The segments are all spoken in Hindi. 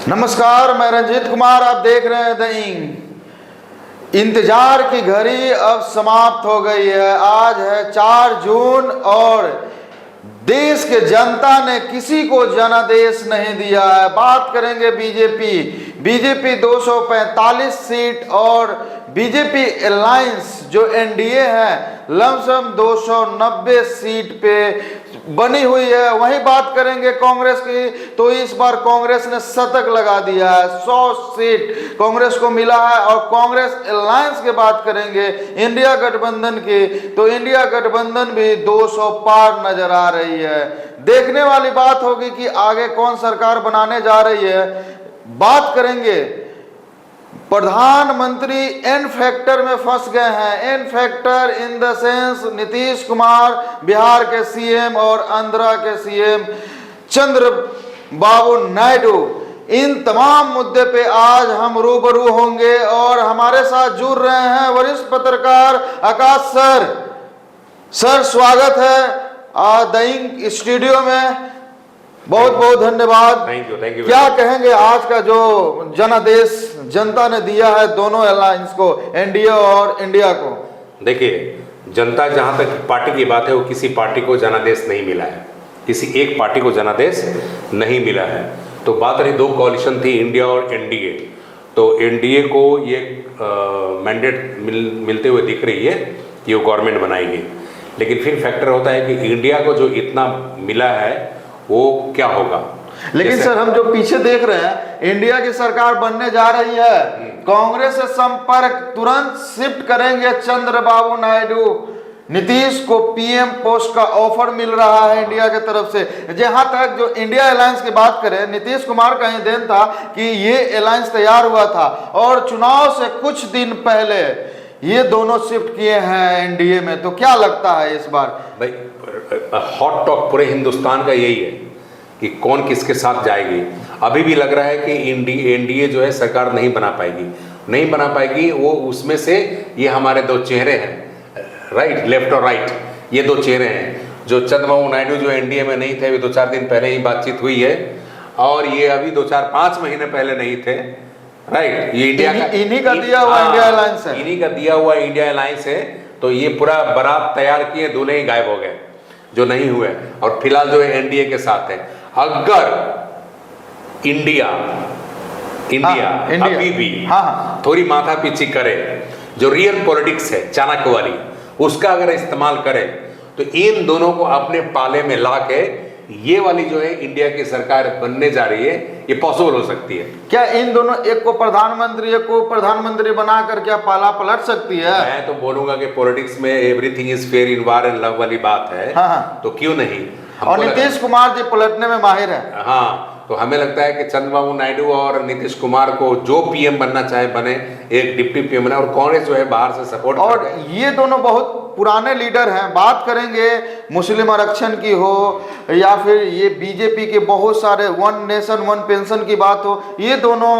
नमस्कार, मैं रंजीत कुमार, आप देख रहे हैं द इंक। इंतजार की घड़ी अब समाप्त हो गई है। आज है 4 जून और देश के जनता ने किसी को जनादेश नहीं दिया है। बात करेंगे बीजेपी 245 सीट और बीजेपी अलायंस जो एनडीए है लमसम 290 सीट पे बनी हुई है। वहीं बात करेंगे कांग्रेस की, तो इस बार कांग्रेस ने शतक लगा दिया है। 100 सीट कांग्रेस को मिला है। और कांग्रेस अलायंस की बात करेंगे इंडिया गठबंधन की, तो इंडिया गठबंधन भी 200 पार नजर आ रही है। देखने वाली बात होगी कि आगे कौन सरकार बनाने जा रही है। बात करेंगे प्रधानमंत्री एन फैक्टर में फंस गए हैं। An factor in the sense Nitish Kumar Bihar के सीएम और आंध्रा के सीएम चंद्रबाबू नायडू, इन तमाम मुद्दे पे आज हम रूबरू होंगे। और हमारे साथ जुड़ रहे हैं वरिष्ठ पत्रकार आकाश सर, स्वागत है द इंक स्टूडियो में। बहुत बहुत धन्यवाद। Thank you. क्या कहेंगे आज का जो जनादेश जनता ने दिया है दोनों अलायंस को, एनडीए और इंडिया को? देखिए, जनता जहां तक पार्टी की बात है, वो किसी पार्टी को जनादेश नहीं मिला है, किसी एक पार्टी को जनादेश नहीं मिला है। तो बात रही 2 कोalition थी, इंडिया और एनडीए। तो एनडीए को ये मैंडेट मिलते हुए दिख रही है कि वो गवर्नमेंट बनाएगी। लेकिन फिर फैक्टर होता है कि इंडिया को जो इतना मिला है वो क्या होगा। लेकिन सर, हम जो पीछे देख रहे हैं, इंडिया की सरकार बनने जा रही है। कांग्रेस से संपर्क तुरंत शिफ्ट करेंगे चंद्रबाबू नायडू। नीतीश को पीएम पोस्ट का ऑफर मिल रहा है इंडिया की तरफ से। जहां तक जो इंडिया अलायंस की बात करें, नीतीश कुमार का ही देन था कि ये अलायंस तैयार हुआ था और चुनाव से कुछ दिन पहले ये दोनों शिफ्ट किए हैं एनडीए में। तो क्या लगता है इस बार? भाई, हॉट टॉक पूरे हिंदुस्तान का यही है कि कौन किसके साथ जाएगी। अभी भी लग रहा है कि एनडीए जो है सरकार नहीं बना पाएगी। वो उसमें से ये हमारे 2 चेहरे हैं, राइट, लेफ्ट और राइट, ये 2 चेहरे हैं। जो चंद्रबाबू नायडू जो एनडीए में नहीं थे, वे 2-4 दिन पहले ही बातचीत हुई है, और ये अभी 2-4-5 महीने पहले नहीं थे, राइट। ये इंडिया का इन्हीं का दिया हुआ इंडिया अलायंस है, इन्हीं का दिया हुआ इंडिया अलायंस है। तो ये पूरा बारात तैयार किए, दूल्हे ही गायब हो गए, जो नहीं हुए। और फिलहाल जो है एनडीए के साथ है। अगर इंडिया अभी भी थोड़ी माथापीची करे, जो रियल पॉलिटिक्स है चाणक्य वाली, उसका अगर इस्तेमाल करे, तो इन दोनों को अपने पाले में लाके ये वाली जो है इंडिया की सरकार बनने जा रही है, ये पॉसिबल हो सकती है। क्या इन दोनों, एक को प्रधानमंत्री बनाकर क्या पाला पलट सकती है? मैं तो बोलूंगा कि पॉलिटिक्स में everything is fair in war and love वाली बात है। तो क्यों नहीं। और नीतीश कुमार जी पलटने में माहिर है। हाँ, तो हमें लगता है कि चंद्रबाबू नायडू और नीतीश कुमार को जो पीएम बनना चाहे बने, एक डिप्टी पीएम बने, और कांग्रेस जो है बाहर से सपोर्ट। और ये दोनों बहुत पुराने लीडर हैं। बात करेंगे मुस्लिम आरक्षण की हो या फिर ये बीजेपी के बहुत सारे 1 नेशन 1 पेंशन की बात हो, ये दोनों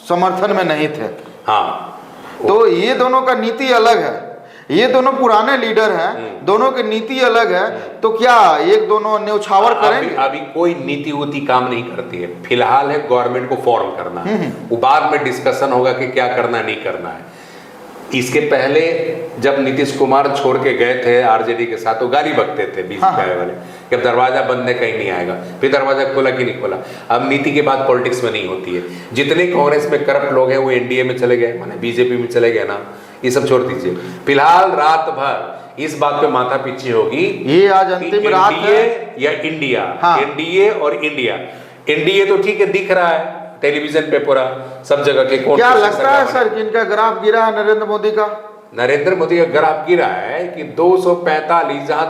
समर्थन में नहीं थे। हाँ, तो ये दोनों का नीति अलग है। ये दोनों पुराने लीडर हैं, दोनों की नीति अलग है। तो क्या एक दोनों न्यौछावर करेंगे? अभी कोई नीति उति काम नहीं करती है। फिलहाल है गवर्नमेंट को फॉर्म करना है, वो बाद में डिस्कशन होगा कि क्या करना नहीं करना है। इसके पहले जब नीतीश कुमार छोड़ के गए थे आरजेडी के साथ, तो गाली बकते थे बीजेपी वाले कि अब दरवाजा बंद है, कहीं नहीं आएगा। फिर दरवाजा खोला कि नहीं खोला। अब नीति की बात पॉलिटिक्स में नहीं होती है। जितने कांग्रेस में करप्ट लोग हैं वो एनडीए में चले गए, माने बीजेपी में चले गए ना, ये सब छोड़ दीजिए। फिलहाल रात भर इस बात पे माथा पीछी होगी, ये आज अंतिम रात है या इंडिया। एनडीए और इंडिया। एनडीए तो ठीक है, दिख रहा है टेलीविजन पे पूरा सब जगह के। क्या लगता है सर कि इनका ग्राफ गिरा है नरेंद्र मोदी का? नरेंद्र मोदी का ग्राफ गिरा है कि 245, जहां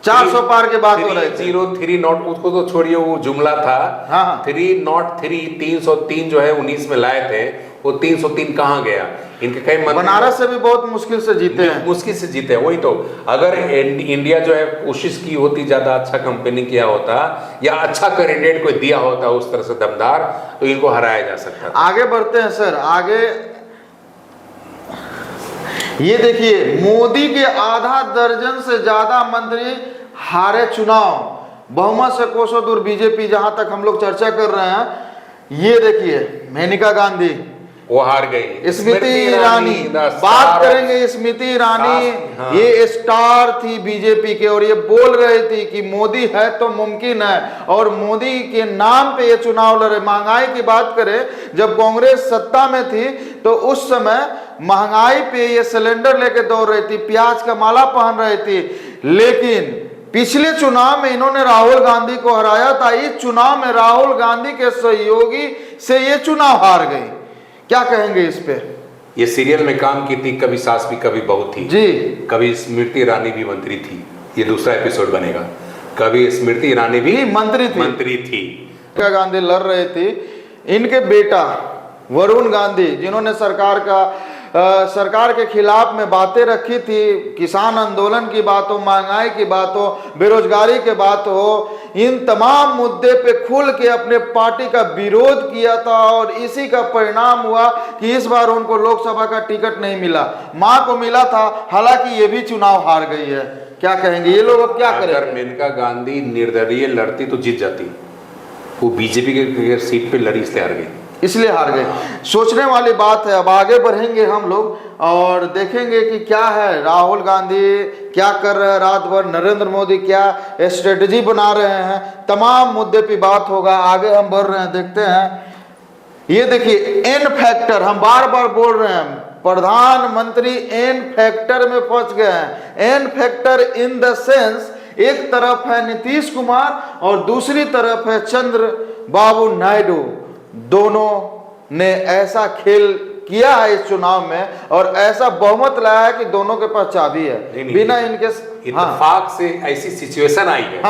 400 पार के बात हो रहे थे। 303 नॉट, उसको तो छोड़िए, वो जुमला था। 303 जो है 19 में लाए थे, वो 303 कहाँ गया? इनके कई बनारस से भी बहुत मुश्किल से जीते हैं। मुश्किल से जीते हैं, वही तो। अगर इंडिया जो है कोशिश की होती, ज्यादा अच्छा कंपेनिंग किया होता या अच्छा कैंडिडेट कोई दिया होता उस तरह से दमदार, तो इनको हराया जा सकता था। आगे बढ़ते हैं सर, आगे ये देखिए, मोदी के आधा दर्जन से ज्यादा मंत्री हारे चुनाव, बहुमत से कोसों दूर बीजेपी, जहां तक हम लोग चर्चा कर रहे हैं। ये देखिए मेनका गांधी, वो हार गई। स्मृति ईरानी, बात करेंगे स्मृति ईरानी, हाँ। ये स्टार थी बीजेपी के और ये बोल रही थी कि मोदी है तो मुमकिन है, और मोदी के नाम पे ये चुनाव लड़े। महंगाई की बात करें, जब कांग्रेस सत्ता में थी तो उस समय महंगाई पे ये सिलेंडर लेके दौड़ रही थी, प्याज का माला पहन रही थी, लेकिन पिछले चुनाव में इन्होंने राहुल गांधी को हराया था। इस चुनाव में राहुल गांधी के सहयोगी से ये चुनाव हार गई। क्या कहेंगे इस पे? ये सीरियल में काम की थी, कभी सास भी कभी बहू थी जी, कभी स्मृति ईरानी भी मंत्री थी। ये दूसरा एपिसोड बनेगा। कभी स्मृति ईरानी भी मंत्री थी। मेनका गांधी लड़ रहे थे, इनके बेटा वरुण गांधी, जिन्होंने सरकार के खिलाफ में बातें रखी थी, किसान आंदोलन की बात हो, महंगाई की बात हो, बेरोजगारी की बात हो, इन तमाम मुद्दे पे खुल के अपने पार्टी का विरोध किया था, और इसी का परिणाम हुआ कि इस बार उनको लोकसभा का टिकट नहीं मिला। मां को मिला था, हालांकि ये भी चुनाव हार गई है। क्या कहेंगे ये लोग, अब क्या करें? अगर मेनका गांधी निर्दलीय लड़ती तो जीत जाती। वो बीजेपी के सीट पे लड़ी इसलिए हार गई। इसलिए हार गए। सोचने वाली बात है। अब आगे बढ़ेंगे हम लोग और देखेंगे कि क्या है, राहुल गांधी क्या कर रहे हैं रात भर, नरेंद्र मोदी क्या स्ट्रेटजी बना रहे हैं, तमाम मुद्दे पे बात होगा। आगे हम बढ़ रहे हैं, देखते हैं। ये देखिए एन फैक्टर, हम बार बार बोल रहे हैं, प्रधानमंत्री एन फैक्टर में फंस गए हैं। An factor in the sense, एक तरफ है नीतीश कुमार और दूसरी तरफ है चंद्रबाबू नायडू। दोनों ने ऐसा खेल किया है इस चुनाव में और ऐसा बहुमत लाया है कि दोनों के पास चाबी है। बिना इनके इत्तेफाक से ऐसी सिचुएशन आई है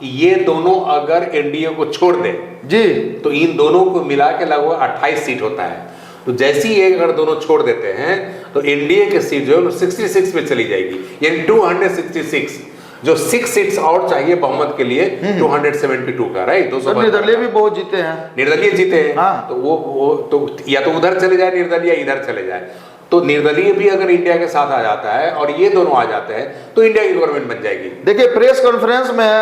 कि ये दोनों अगर एनडीए को छोड़ दे जी तो इन दोनों को मिला के लगभग 28 सीट होता है। तो जैसी ये अगर दोनों छोड़ देते हैं तो एनडीए की सीट जो है 66 में चली जाएगी, यानी 266, जो 6 सीट्स और चाहिए बहुमत के लिए 272 का, राइट। 200 निर्दलीय भी बहुत जीते हैं, निर्दलीय जीते हैं। हाँ। तो वो तो या तो उधर चले जाए निर्दलीय, इधर चले जाए। तो निर्दलीय भी अगर इंडिया के साथ आ जाता है और ये दोनों आ जाते हैं तो इंडिया की गवर्नमेंट बन जाएगी। देखिए प्रेस कॉन्फ्रेंस में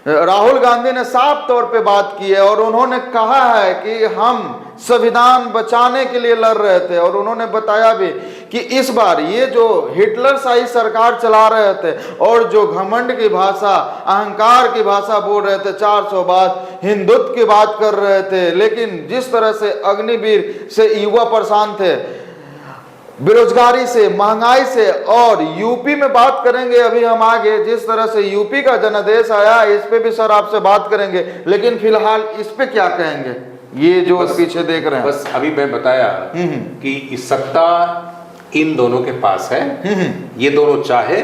राहुल गांधी ने साफ तौर पे बात की है और उन्होंने कहा है कि हम संविधान बचाने के लिए लड़ रहे थे, और उन्होंने बताया भी कि इस बार ये जो हिटलरशाही सरकार चला रहे थे और जो घमंड की भाषा, अहंकार की भाषा बोल रहे थे, 400 बात हिंदुत्व की बात कर रहे थे, लेकिन जिस तरह से अग्निवीर से युवा परेशान थे, बेरोजगारी से, महंगाई से, और यूपी में बात करेंगे अभी हम आगे, जिस तरह से यूपी का जनादेश आया, इस पे भी सर आपसे बात करेंगे। लेकिन फिलहाल इस पे क्या कहेंगे, ये जो पीछे देख रहे हैं? बस अभी मैं बताया कि इस सत्ता इन दोनों के पास है, ये दोनों चाहे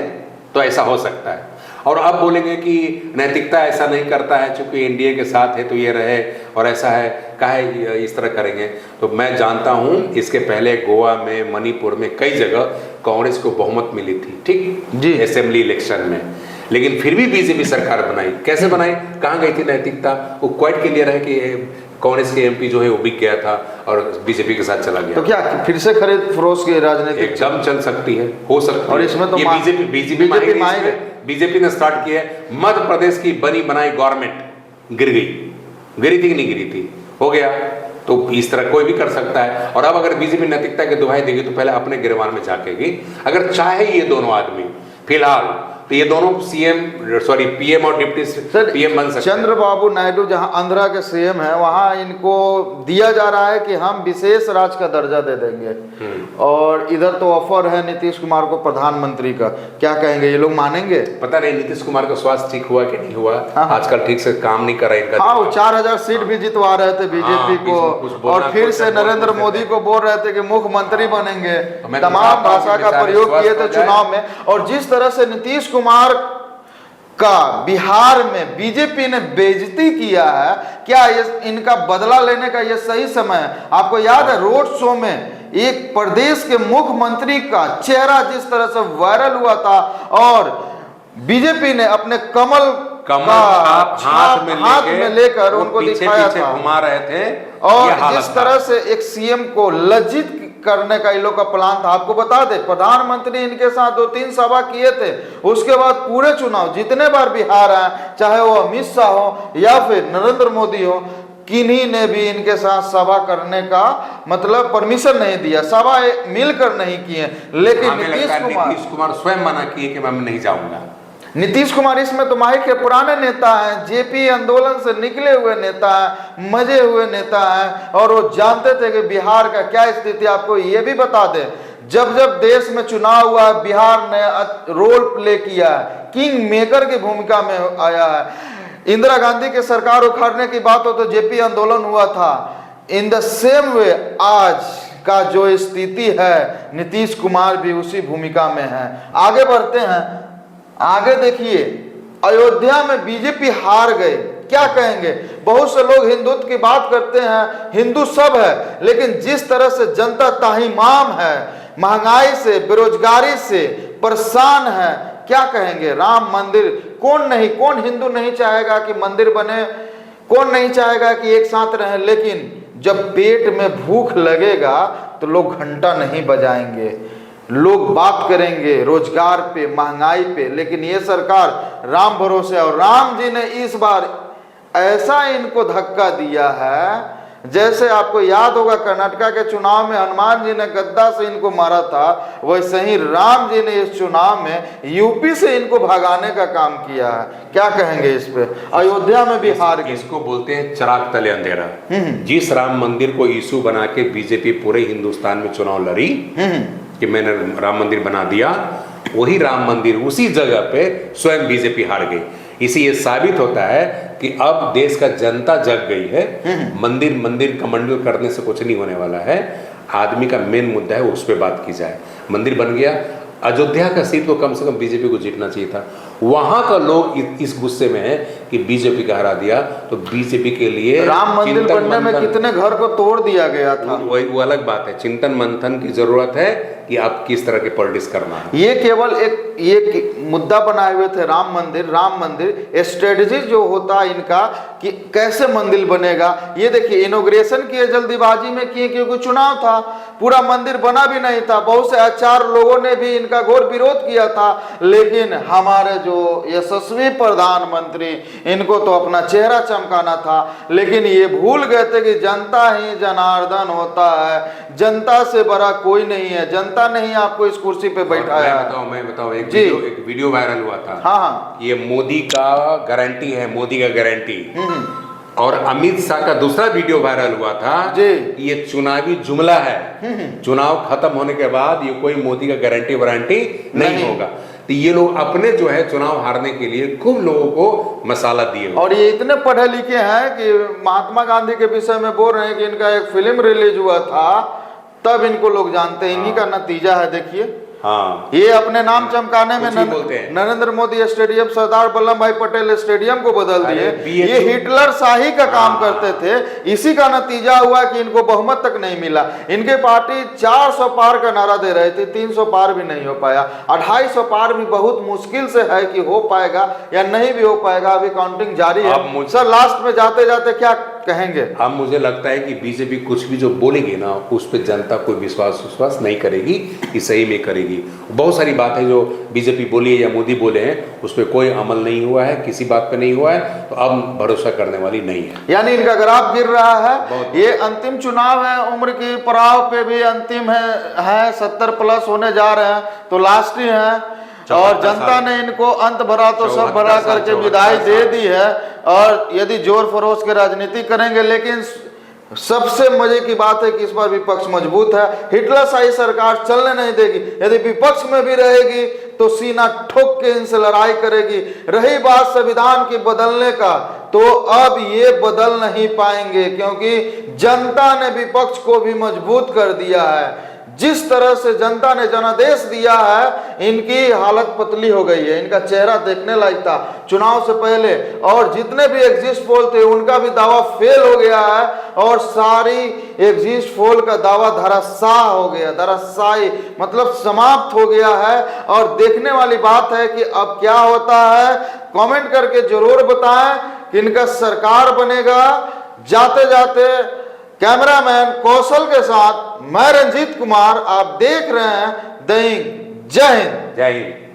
तो ऐसा हो सकता है। और अब बोलेंगे कि नैतिकता ऐसा नहीं करता है, चूंकि एनडीए के साथ है तो ये रहे, और ऐसा है काहे इस तरह करेंगे। तो मैं जानता हूं इसके पहले गोवा में, मणिपुर में कई जगह कांग्रेस को बहुमत मिली थी, ठीक जी, असेंबली इलेक्शन में, लेकिन फिर भी बीजेपी सरकार बनाई। कैसे बनाई, कहाँ गई थी नैतिकता? वो क्वाइट क्लियर है कि कांग्रेस के एमपी जो है वो बिक गया था और बीजेपी के साथ चला गया। तो क्या फिर से खरीद फरोश की राजनीति एकदम चल सकती है, हो सकती है। और इसमें तो बीजेपी ने स्टार्ट किया है। मध्य प्रदेश की बनी बनाई गवर्नमेंट गिर थी कि नहीं गिरी थी, हो गया। तो इस तरह कोई भी कर सकता है। और अब अगर बीजेपी नैतिकता की दुहाई देगी तो पहले अपने गिरबान में झांकेगी। अगर चाहे ये दोनों आदमी फिलहाल, तो ये दोनों पीएम और डिप्टी पीएम बन सकते हैं। चंद्रबाबू नायडू जहां आंध्रा के सीएम है, वहां इनको दिया जा रहा है कि हम विशेष राज्य का दर्जा दे देंगे, और इधर तो ऑफर है नीतीश कुमार को प्रधानमंत्री का। क्या कहेंगे, ये लोग मानेंगे? पता नहीं नीतीश कुमार का स्वास्थ्य ठीक हुआ कि नहीं हुआ। आजकल ठीक से काम नहीं कर रहा इनका। हाँ, वो 4000 सीट भी जितवा रहे थे बीजेपी को, और फिर से नरेंद्र मोदी को बोल रहे थे कि मुख्यमंत्री बनेंगे, तमाम भाषा का प्रयोग किए थे चुनाव में। और जिस तरह से नीतीश कुमार का बिहार में बीजेपी ने बेइज्जती किया है, क्या ये इनका बदला लेने का ये सही समय है? आपको याद है रोड शो में एक प्रदेश के मुख्यमंत्री का चेहरा जिस तरह से वायरल हुआ था, और बीजेपी ने अपने कमल हाथ में लेकर उनको दिखाया था, घुमा रहे थे, और जिस तरह से एक सीएम को लज्जित करने का इन लोग का प्लान था। आपको बता दे, प्रधानमंत्री इनके साथ 2-3 सभा किए थे, उसके बाद पूरे चुनाव जितने बार बिहार आए, चाहे वो अमित शाह हो या फिर नरेंद्र मोदी हो, किन्हीं ने भी इनके साथ सभा करने का मतलब परमिशन नहीं दिया, सभा मिलकर नहीं किए। लेकिन हमें लगता है नीतीश कुमार स्वयं मना किए कि मैं नहीं जाऊंगा। नीतीश कुमार इसमें तो माही के पुराने नेता हैं, जेपी आंदोलन से निकले हुए नेता हैं, मजे हुए नेता हैं, और वो जानते थे कि बिहार का क्या स्थिति। आपको ये भी बता दें, जब जब देश में चुनाव हुआ बिहार ने रोल प्ले किया है, किंग मेकर की भूमिका में आया है। इंदिरा गांधी की सरकार उखाड़ने की बात हो तो जेपी आंदोलन हुआ था। इन द सेम वे आज का जो स्थिति है, नीतीश कुमार भी उसी भूमिका में है। आगे बढ़ते हैं, आगे देखिए, अयोध्या में बीजेपी हार गए, क्या कहेंगे? बहुत से लोग हिंदुत्व की बात करते हैं, हिंदू सब है, लेकिन जिस तरह से जनता ताहिमाम है, महंगाई से, बेरोजगारी से परेशान है, क्या कहेंगे? राम मंदिर कौन हिंदू नहीं चाहेगा कि मंदिर बने, कौन नहीं चाहेगा कि एक साथ रहें, लेकिन जब पेट में भूख लगेगा तो लोग घंटा नहीं बजाएंगे, लोग बात करेंगे रोजगार पे, महंगाई पे। लेकिन ये सरकार राम भरोसे, और राम जी ने इस बार ऐसा इनको धक्का दिया है, जैसे आपको याद होगा कर्नाटका के चुनाव में हनुमान जी ने गद्दा से इनको मारा था, वैसे ही राम जी ने इस चुनाव में यूपी से इनको भगाने का काम किया है। क्या कहेंगे इस पे? अयोध्या में भी हार गए। इसको बोलते हैं चिराग तले अंधेरा। जिस राम मंदिर को इशू बना के बीजेपी पूरे हिंदुस्तान में चुनाव लड़ी कि मैंने राम मंदिर बना दिया, वही राम मंदिर उसी जगह पे स्वयं बीजेपी हार गई। इसी ये साबित होता है कि अब देश का जनता जग गई है। मंदिर कमंडल करने से कुछ नहीं होने वाला है। आदमी का मेन मुद्दा है, उस पर बात की जाए। मंदिर बन गया, अयोध्या का सीट को कम से कम बीजेपी को जीतना चाहिए था। वहां का लोग इस गुस्से में है कि बीजेपी का हरा दिया, तो बीजेपी के लिए राम मंदिर बनने में कितने घर को तोड़ दिया गया था, वो अलग बात है। चिंतन मंथन की जरूरत है कि आप किस तरह के पॉलिटिक्स करना है। ये केवल एक मुद्दा बनाए हुए थे, राम मंदिर स्ट्रेटजी जो होता है इनका कि कैसे मंदिर बनेगा। ये देखिए, इनॉग्रेशन किए जल्दीबाजी में किए, क्योंकि चुनाव था, पूरा मंदिर बना भी नहीं था। बहुत से आचार लोगों ने भी इनका घोर विरोध किया था, लेकिन हमारे जो यशस्वी प्रधानमंत्री, इनको तो अपना चेहरा चमकाना था, लेकिन ये भूल गए थे कि जनता ही जनार्दन होता है, जनता से बड़ा कोई नहीं है, जनता ने ही आपको इस कुर्सी पे बैठाया है। मैं बताऊं एक वीडियो वायरल हुआ था। हाँ, ये मोदी का गारंटी है, मोदी का गारंटी। और अमित शाह का दूसरा वीडियो वायरल हुआ था जी, ये चुनावी जुमला है। चुनाव खत्म होने के बाद ये कोई मोदी का गारंटी वारंटी नहीं होगा। तो ये लोग अपने जो है चुनाव हारने के लिए खूब लोगों को मसाला दिए। और ये इतने पढ़े लिखे हैं कि महात्मा गांधी के विषय में बोल रहे हैं कि इनका एक फिल्म रिलीज हुआ था, तब इनको लोग जानते हैं। इन्हीं का नतीजा है, देखिए। हाँ, ये अपने नाम चमकाने में बोलते हैं। नरेंद्र मोदी स्टेडियम, सरदार वल्लभ भाई पटेल स्टेडियम को बदल दिए। ये हिटलर शाही का काम करते थे। इसी का नतीजा हुआ कि इनको बहुमत तक नहीं मिला। इनके पार्टी 400 पार का नारा दे रही थी, 300 पार भी नहीं हो पाया। 250 पार भी बहुत मुश्किल से है कि हो पाएगा या नहीं भी हो पाएगा, अभी काउंटिंग जारी है। सर, लास्ट में जाते जाते क्या कहेंगे? अब मुझे लगता है कि बीजेपी कुछ भी जो बोलेगी ना, उस पर जनता कोई विश्वास नहीं करेगी कि सही में करेगी। बहुत सारी बातें जो बीजेपी बोली है या मोदी बोले हैं, उस पर कोई अमल नहीं हुआ है, किसी बात पे नहीं हुआ है, तो अब भरोसा करने वाली नहीं है। यानी इनका ग्राफ गिर रहा है। ये अंतिम चुनाव है, उम्र की पड़ाव पे भी अंतिम है 70 प्लस होने जा रहे हैं, तो लास्ट ही है। और जनता ने इनको अंत भरा तो सब भरा करके विदाई दे दी है। और यदि जोर फरोश के राजनीति करेंगे, लेकिन सबसे मजे की बात है कि इस बार विपक्ष मजबूत है। हिटलर शाही सरकार चलने नहीं देगी। यदि विपक्ष में भी रहेगी तो सीना ठोक के इनसे लड़ाई करेगी। रही बात संविधान के बदलने का, तो अब ये बदल नहीं पाएंगे, क्योंकि जनता ने विपक्ष को भी मजबूत कर दिया है। जिस तरह से जनता ने जनादेश दिया है, इनकी हालत पतली हो गई है। इनका चेहरा देखने लायक था चुनाव से पहले, और जितने भी एग्जिट पोल थे उनका भी दावा फेल हो गया है, और सारी एग्जिट पोल का दावा धराशाह हो गया, धराशायी मतलब समाप्त हो गया है। और देखने वाली बात है कि अब क्या होता है। कमेंट करके जरूर बताएं कि इनका सरकार बनेगा। जाते जाते कैमरामैन कौशल के साथ मैं रंजीत कुमार, आप देख रहे हैं द इंक। जय हिंद। जय हिंद।